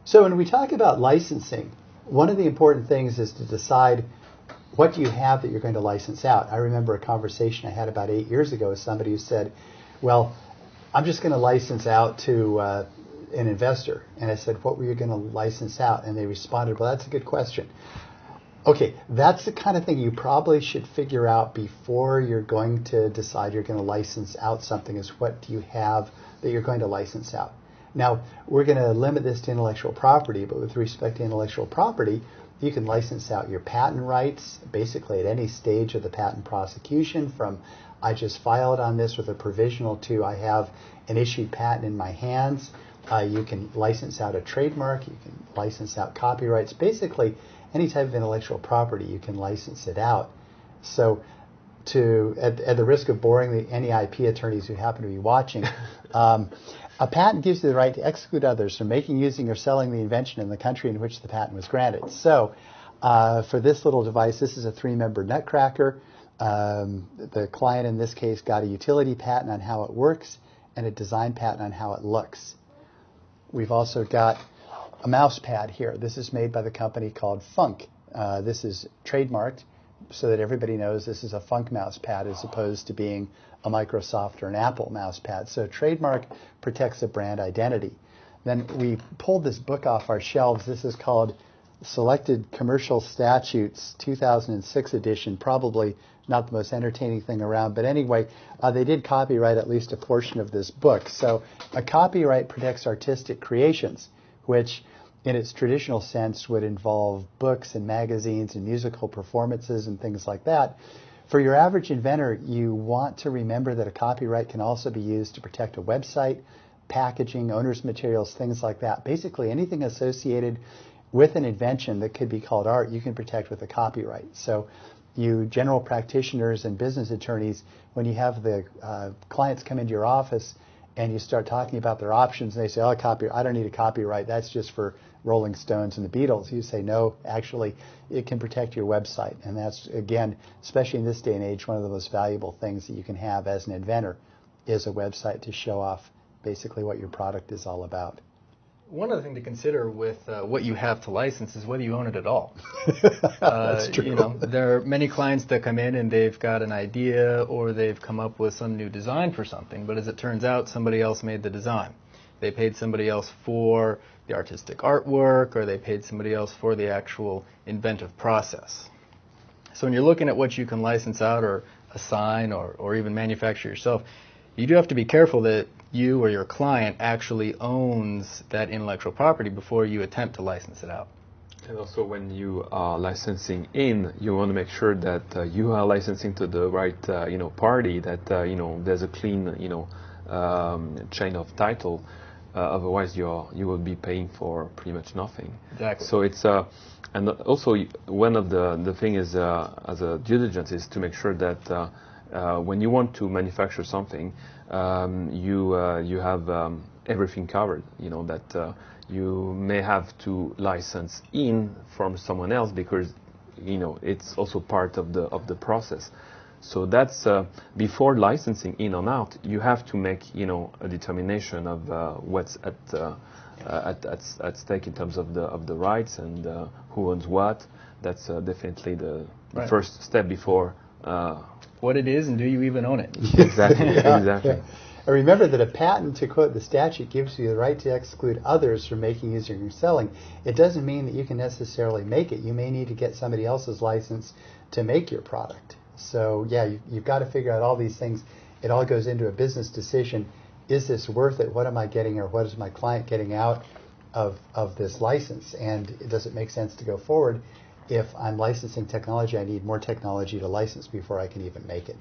So when we talk about licensing, one of the important things is to decide what do you have that you're going to license out. I remember a conversation I had about 8 years ago with somebody who said, well, I'm just going to license out to an investor. And I said, what were you going to license out? And they responded, well, that's a good question. Okay, that's the kind of thing you probably should figure out before you're going to decide you're going to license out something, is what do you have that you're going to license out. Now, we're going to limit this to intellectual property, but with respect to intellectual property, you can license out your patent rights basically at any stage of the patent prosecution, from I just filed on this with a provisional to I have an issued patent in my hands. You can license out a trademark. You can license out copyrights. Basically, any type of intellectual property, you can license it out. So at the risk of boring any IP attorneys who happen to be watching, a patent gives you the right to exclude others from making, using, or selling the invention in the country in which the patent was granted. So for this little device, this is a 3-member nutcracker. The client in this case got a utility patent on how it works and a design patent on how it looks. We've also got a mouse pad here. This is made by the company called Funk. This is trademarked so that everybody knows this is a Funk mouse pad as opposed to being a Microsoft or an Apple mouse pad. So trademark protects the brand identity. Then we pulled this book off our shelves. This is called Selected Commercial Statutes 2006 edition, probably not the most entertaining thing around, but anyway, they did copyright at least a portion of this book. So a copyright protects artistic creations, which in its traditional sense would involve books and magazines and musical performances and things like that. For your average inventor, you want to remember that a copyright can also be used to protect a website, packaging, owner's materials, things like that. Basically anything associated with an invention that could be called art, you can protect with a copyright. So you general practitioners and business attorneys, when you have the clients come into your office and you start talking about their options, and they say, oh, I don't need a copyright, that's just for Rolling Stones and the Beatles. You say, no, actually, it can protect your website. And that's, again, especially in this day and age, one of the most valuable things that you can have as an inventor is a website to show off basically what your product is all about. One other thing to consider with what you have to license is whether you own it at all. That's true. You know, there are many clients that come in and they've got an idea or they've come up with some new design for something, but as it turns out, somebody else made the design. They paid somebody else for the artistic artwork, or they paid somebody else for the actual inventive process. So when you're looking at what you can license out or assign or even manufacture yourself, you do have to be careful that you or your client actually owns that intellectual property before you attempt to license it out. And also when you are licensing in, you want to make sure that you are licensing to the right party, that there's a clean chain of title. Otherwise, you will be paying for pretty much nothing. Exactly. So it's and also one of the thing is as a due diligence is to make sure that when you want to manufacture something, you have everything covered. You know that you may have to license in from someone else because it's also part of the process. So that's before licensing in or out, you have to make a determination of what's at stake in terms of the rights and who owns what. That's definitely the Right. first step before. What it is, and do you even own it? Exactly. Yeah, Exactly. yeah. And remember that a patent, to quote the statute, gives you the right to exclude others from making, using, or selling. It doesn't mean that you can necessarily make it. You may need to get somebody else's license to make your product. So yeah, you've got to figure out all these things. It all goes into a business decision. Is this worth it? What am I getting, or what is my client getting out of this license? And does it make sense to go forward? If I'm licensing technology, I need more technology to license before I can even make it.